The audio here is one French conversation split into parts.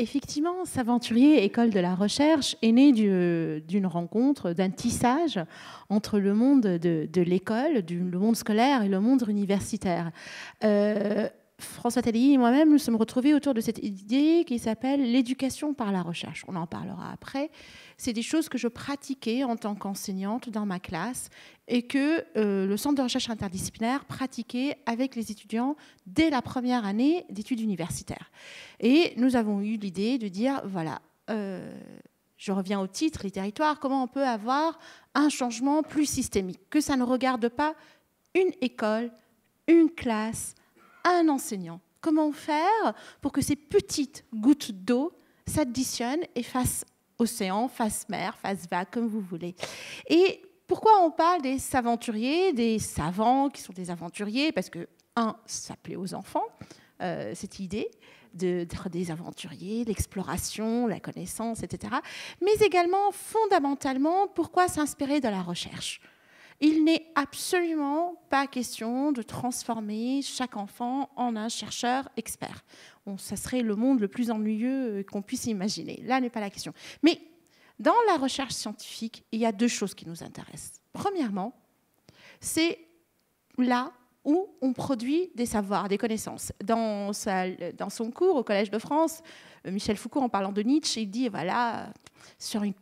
Effectivement, S'Aventurier, école de la recherche, est né d'une rencontre, d'un tissage entre le monde de l'école, le monde scolaire et le monde universitaire. François Talley et moi-même nous sommes retrouvés autour de cette idée qui s'appelle l'éducation par la recherche. On en parlera après. C'est des choses que je pratiquais en tant qu'enseignante dans ma classe et que le Centre de recherche interdisciplinaire pratiquait avec les étudiants dès la première année d'études universitaires. Et nous avons eu l'idée de dire, voilà, je reviens au titre, les territoires, comment on peut avoir un changement plus systémique, que ça ne regarde pas une école, une classe, un enseignant. Comment faire pour que ces petites gouttes d'eau s'additionnent et fassent océan, fassent mer, fassent vague, comme vous voulez. Et pourquoi on parle des s'aventuriers, des savants qui sont des aventuriers? Parce que, ça plaît aux enfants, cette idée d'être des aventuriers, l'exploration, la connaissance, etc. Mais également, fondamentalement, pourquoi s'inspirer de la recherche? Il n'est absolument pas question de transformer chaque enfant en un chercheur expert. Bon, ça serait le monde le plus ennuyeux qu'on puisse imaginer. Là n'est pas la question. Mais dans la recherche scientifique, il y a deux choses qui nous intéressent. Premièrement, c'est là où on produit des savoirs, des connaissances. Dans son cours au Collège de France, Michel Foucault, en parlant de Nietzsche, il dit, voilà, sur une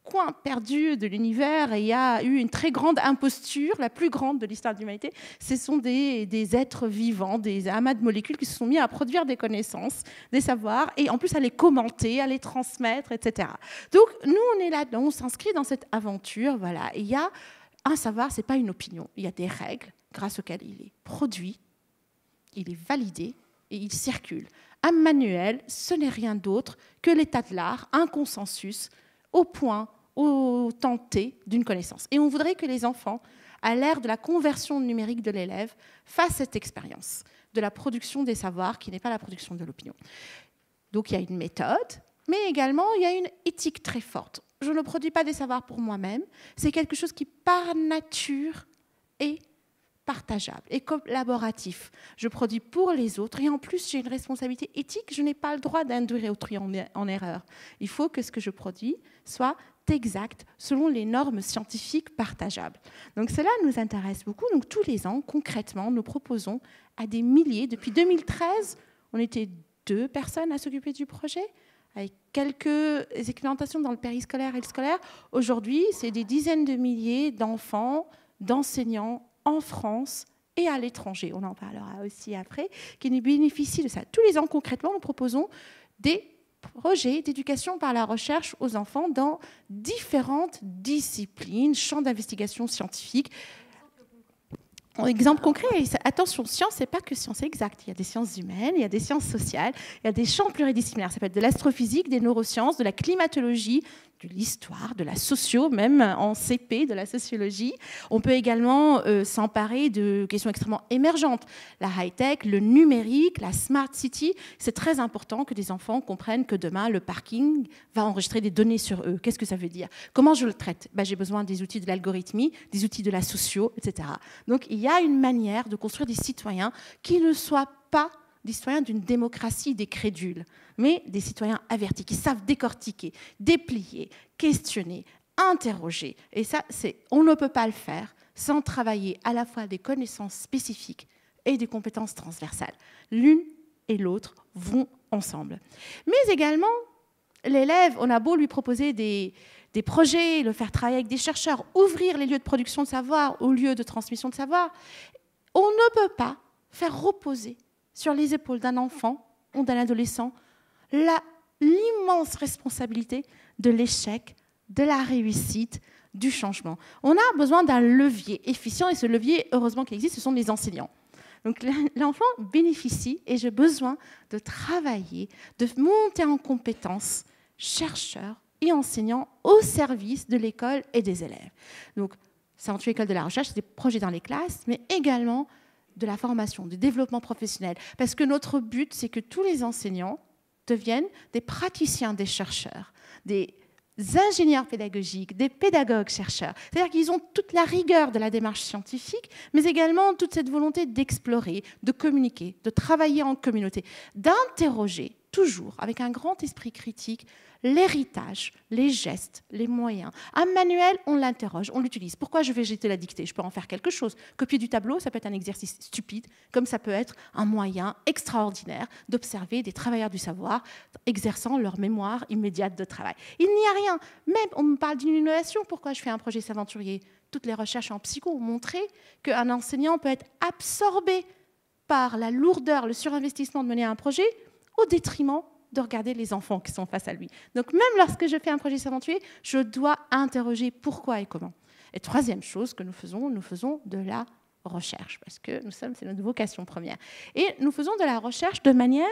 coin perdu de l'univers, il y a eu une très grande imposture, la plus grande de l'histoire de l'humanité. Ce sont des êtres vivants, des amas de molécules qui se sont mis à produire des connaissances, des savoirs, et en plus à les commenter, à les transmettre, etc. Donc nous, on est là-dedans, on s'inscrit dans cette aventure. Voilà. Et il y a un savoir, ce n'est pas une opinion. Il y a des règles grâce auxquelles il est produit, il est validé et il circule. Un manuel, ce n'est rien d'autre que l'état de l'art, un consensus au point, au temps T d'une connaissance. Et on voudrait que les enfants, à l'ère de la conversion numérique de l'élève, fassent cette expérience de la production des savoirs qui n'est pas la production de l'opinion. Donc il y a une méthode, mais également il y a une éthique très forte. Je ne produis pas des savoirs pour moi-même, c'est quelque chose qui par nature est partageable et collaboratif. Je produis pour les autres et en plus j'ai une responsabilité éthique, je n'ai pas le droit d'induire autrui en erreur. Il faut que ce que je produis soit exact selon les normes scientifiques partageables. Donc cela nous intéresse beaucoup. Donc tous les ans, concrètement, nous proposons à des milliers, depuis 2013, on était 2 personnes à s'occuper du projet, avec quelques expérimentations dans le périscolaire et le scolaire. Aujourd'hui, c'est des dizaines de milliers d'enfants, d'enseignants en France et à l'étranger, on en parlera aussi après, qui bénéficient de ça. Tous les ans, concrètement, nous proposons des projets d'éducation par la recherche aux enfants dans différentes disciplines, champs d'investigation scientifique. Exemple concret, attention, science, c'est pas que science exacte. Il y a des sciences humaines, il y a des sciences sociales, il y a des champs pluridisciplinaires. Ça peut être de l'astrophysique, des neurosciences, de la climatologie, de l'histoire, de la socio, même en CP, de la sociologie. On peut également s'emparer de questions extrêmement émergentes. La high-tech, le numérique, la smart city. C'est très important que des enfants comprennent que demain, le parking va enregistrer des données sur eux. Qu'est-ce que ça veut dire? Comment je le traite? J'ai besoin des outils de l'algorithmie, des outils de la socio, etc. Donc, il y a une manière de construire des citoyens qui ne soient pas des citoyens d'une démocratie des crédules, mais des citoyens avertis, qui savent décortiquer, déplier, questionner, interroger. Et ça, on ne peut pas le faire sans travailler à la fois des connaissances spécifiques et des compétences transversales. L'une et l'autre vont ensemble. Mais également, l'élève, on a beau lui proposer des projets, le faire travailler avec des chercheurs, ouvrir les lieux de production de savoir aux lieux de transmission de savoir, on ne peut pas faire reposer sur les épaules d'un enfant ou d'un adolescent l'immense responsabilité de l'échec, de la réussite, du changement. On a besoin d'un levier efficient et ce levier, heureusement qu'il existe, ce sont les enseignants. Donc l'enfant bénéficie et j'ai besoin de travailler, de monter en compétences chercheurs et enseignants au service de l'école et des élèves. Donc, S'Aventurier école de la recherche, c'est des projets dans les classes, mais également de la formation, du développement professionnel. Parce que notre but, c'est que tous les enseignants deviennent des praticiens, des chercheurs, des ingénieurs pédagogiques, des pédagogues chercheurs. C'est-à-dire qu'ils ont toute la rigueur de la démarche scientifique, mais également toute cette volonté d'explorer, de communiquer, de travailler en communauté, d'interroger toujours, avec un grand esprit critique, l'héritage, les gestes, les moyens. Un manuel, on l'interroge, on l'utilise. Pourquoi je vais jeter la dictée? Je peux en faire quelque chose. Copier du tableau, ça peut être un exercice stupide, comme ça peut être un moyen extraordinaire d'observer des travailleurs du savoir exerçant leur mémoire immédiate de travail. Il n'y a rien. Même, on me parle d'une innovation. Pourquoi je fais un projet s'aventurier? Toutes les recherches en psycho ont montré qu'un enseignant peut être absorbé par la lourdeur, le surinvestissement de mener un projet, au détriment de regarder les enfants qui sont face à lui. Donc même lorsque je fais un projet s'aventurier, je dois interroger pourquoi et comment. Et troisième chose que nous faisons de la recherche, parce que c'est notre vocation première. Et nous faisons de la recherche de manière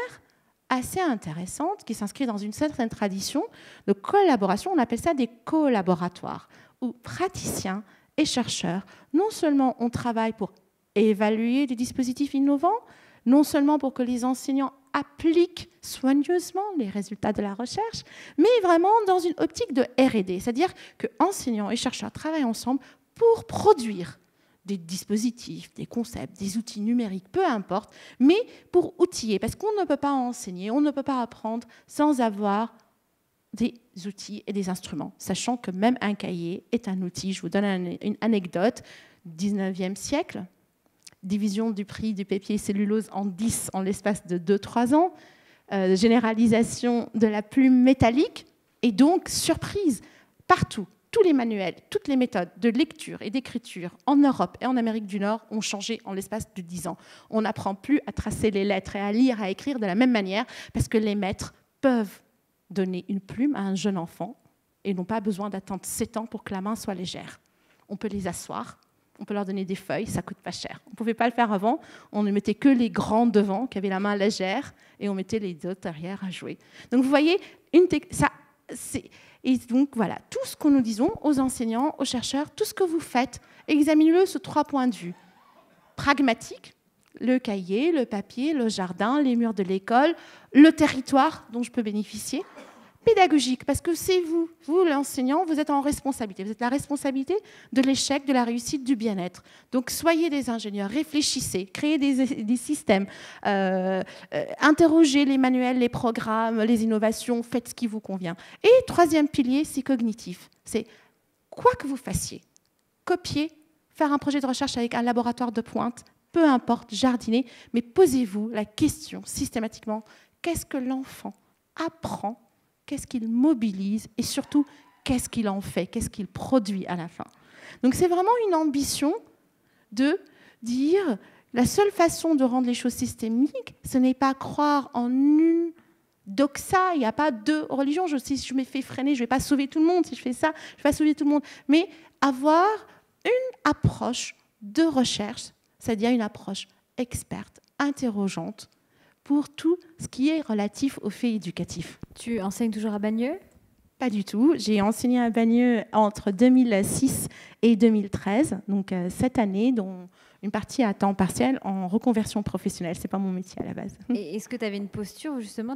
assez intéressante, qui s'inscrit dans une certaine tradition de collaboration. On appelle ça des collaboratoires, où praticiens et chercheurs, non seulement on travaille pour évaluer des dispositifs innovants, non seulement pour que les enseignants appliquent soigneusement les résultats de la recherche, mais vraiment dans une optique de R&D, c'est-à-dire que enseignants et chercheurs travaillent ensemble pour produire des dispositifs, des concepts, des outils numériques, peu importe, mais pour outiller, parce qu'on ne peut pas enseigner, on ne peut pas apprendre sans avoir des outils et des instruments, sachant que même un cahier est un outil. Je vous donne une anecdote, 19e siècle, division du prix du papier et cellulose en 10 en l'espace de 2-3 ans, généralisation de la plume métallique, et donc, surprise, partout, tous les manuels, toutes les méthodes de lecture et d'écriture en Europe et en Amérique du Nord ont changé en l'espace de 10 ans. On n'apprend plus à tracer les lettres et à lire, à écrire de la même manière, parce que les maîtres peuvent donner une plume à un jeune enfant et n'ont pas besoin d'attendre 7 ans pour que la main soit légère. On peut les asseoir, on peut leur donner des feuilles, ça ne coûte pas cher. On ne pouvait pas le faire avant, on ne mettait que les grands devant, qui avaient la main légère, et on mettait les autres derrière à jouer. Donc vous voyez, et donc voilà, tout ce que nous disons aux enseignants, aux chercheurs, tout ce que vous faites, examinez-le sous 3 points de vue. Pragmatique, le cahier, le papier, le jardin, les murs de l'école, le territoire dont je peux bénéficier. Pédagogique, parce que c'est vous l'enseignant, vous êtes en responsabilité. Vous êtes la responsabilité de l'échec, de la réussite, du bien-être. Donc soyez des ingénieurs, réfléchissez, créez des systèmes, interrogez les manuels, les programmes, les innovations, faites ce qui vous convient. Et troisième pilier, c'est cognitif. C'est quoi que vous fassiez, copier, faire un projet de recherche avec un laboratoire de pointe, peu importe, jardiner, mais posez-vous la question systématiquement, qu'est-ce que l'enfant apprend, qu'est-ce qu'il mobilise et surtout, qu'est-ce qu'il en fait, qu'est-ce qu'il produit à la fin. Donc c'est vraiment une ambition de dire la seule façon de rendre les choses systémiques, ce n'est pas croire en une doxa, il n'y a pas deux religions. Si je me fais freiner, je ne vais pas sauver tout le monde. Si je fais ça, je ne vais pas sauver tout le monde. Mais avoir une approche de recherche, c'est-à-dire une approche experte, interrogeante, pour tout ce qui est relatif aux faits éducatifs. Tu enseignes toujours à Bagneux ? Pas du tout. J'ai enseigné à Bagneux entre 2006 et 2013, donc 7 années, dont une partie à temps partiel en reconversion professionnelle. Ce n'est pas mon métier à la base. Et est-ce que tu avais une posture, justement,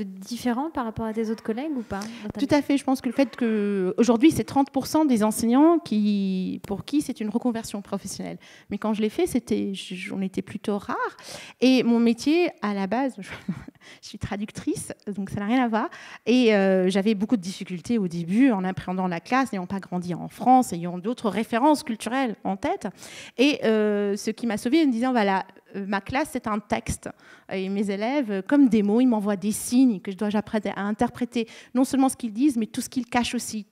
différente par rapport à tes autres collègues ou pas ? Tout à fait. Je pense que le fait qu'aujourd'hui, c'est 30% des enseignants pour qui c'est une reconversion professionnelle. Mais quand je l'ai fait, on était plutôt rare. Et mon métier, à la base, je suis traductrice, donc ça n'a rien à voir. Et j'avais beaucoup de difficultés au début en appréhendant la classe, n'ayant pas grandi en France, ayant d'autres références culturelles en tête. Et ce qui m'a sauvée en me disant, voilà, ma classe, c'est un texte. Et mes élèves, comme des mots, ils m'envoient des signes que je dois apprendre à interpréter, non seulement ce qu'ils disent, mais tout ce qu'ils cachent aussi.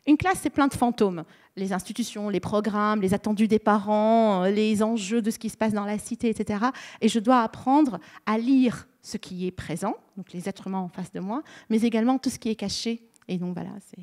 Une classe, c'est plein de fantômes. Les institutions, les programmes, les attendus des parents, les enjeux de ce qui se passe dans la cité, etc. Et je dois apprendre à lire ce qui est présent, donc les êtres humains en face de moi, mais également tout ce qui est caché. Et donc voilà, c'est...